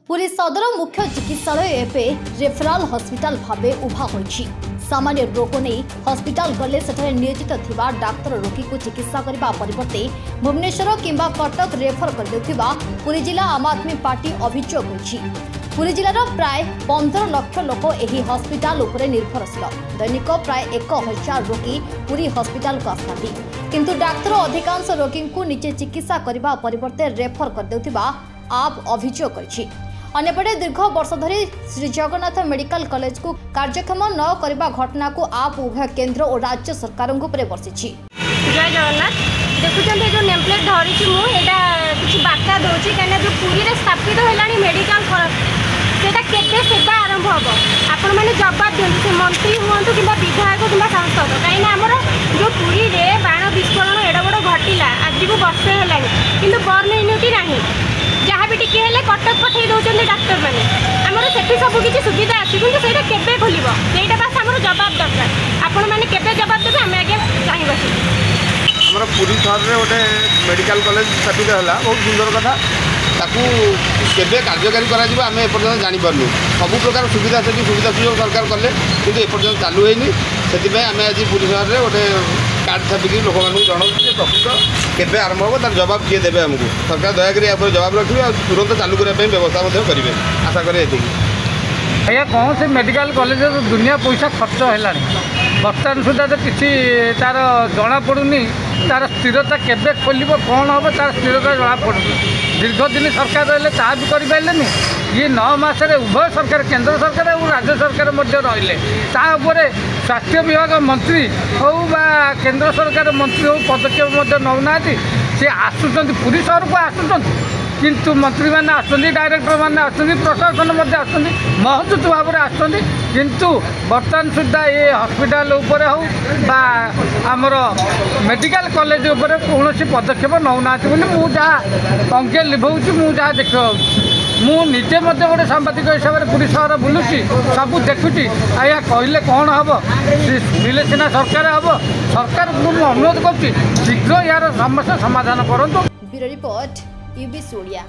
पुरी सदर मुख्य चिकित्सालय एवं रेफराल हॉस्पिटल भावे उभा होइछि। सामान्य रोग नहीं हॉस्पिटल गले सेठारे नियोजित थिबा डाक्तर रोगी को चिकित्सा करबा परिवर्ते भुवनेश्वर किंबा कटक रेफर कर देउथिबा पुरी जिला आम आदमी पार्टी अभियोग होइछि। पुरी जिलार प्राय 15 लाख लोक एही हॉस्पिटल उपरे निर्भरशील। दैनिक प्राय 1000 रोगी पुरी हॉस्पिटल को आसथांती, किंतु डाक्तर अधिकांश रोगी को निजे चिकित्सा करबा परिवर्ते रेफर कर देउथिबा आप अभियोग करछि। अन्यपटे दीर्घ वर्ष धरी श्री जगन्नाथ मेडिकल कॉलेज को कार्यक्षम न करबा घटना को आप उभय केंद्र और राज्य सरकार बर्षिछि। जय जगन्नाथ देखुं जो नेमप्लेट धरी मुझा किसी बार्ता दूसरी कहीं जो पुरी में स्थापित है मेडिकल सेटा केते सेवा आरंभ हम आपण मैंने जवाब दिखाते से मंत्री हूँ कि विधायक कि सांसद कहीं आमर जो पुरी में बाण विस्फोरण एड बड़ घटला आज को वर्षे है कि बर्न यूनिट ना जहाँ भी टिके कटक पठे दौरान डाक्तर मैंने आमर से सबकि सुविधा अच्छी कि सहीटा केवे खोल बास आम जवाब दरकार आपण मैंने केवे जवाब देवे आम आगे चाहिए। आमर पुरी सहर में गोटे मेडिकल कॉलेज स्थापित है बहुत सुंदर कथा ताकू केवे कार्यकारी करें एपर्तन जापारू सबू प्रकार सुविधा से सुविधा सुयोग सरकार कले कि एपर्तन चालू होनी से आम आज पुरी सहर में गोटे कार्ड छापिक लोक मानक जनाऊँ प्रकृत केवे आरंभ हम तार जवाब किए देवे आमको सरकार दयाकोरी जवाब रखिए और तुरंत चालू करने व्यवस्था करेंगे आशा करें। भैया कौन से मेडिकल कॉलेज दुनिया पैसा खर्च है बर्तमान सुधा तो किसी तार जना पड़ूनी तार स्थिरता केवे खोल कौन हम तार स्थिरता जना पड़ू दीर्घ दिन सरकार रही ता भी करें ये 9 मास उभय सरकार केंद्र सरकार और राज्य सरकार रही स्वास्थ्य विभाग मंत्री हो केंद्र सरकार मंत्री हो पदक्षेप नौना सी आसुँच पुरी सहर को आसुँच किंतु मंत्री मैंने आसुँच डायरेक्टर मैंने आसुँच प्रशासन आसुँच महत्व भाव में आसुँच किंतु बर्तमान सुधा ये हॉस्पिटल उपर हो आमर मेडिकल कॉलेज उपर कौन पदक्षेप नौना मुझे अंके लिभाऊँ मुझे देखा मुझे गोटे सांबादिक हिसाब से पुरी सहर बुलूची सब देखुची आया कहले कौन हम मिले सीना सरकार हम सरकार को अनुरोध कर शीघ्र यार समस्या समाधान करूँ। Bureau report UBC Odia.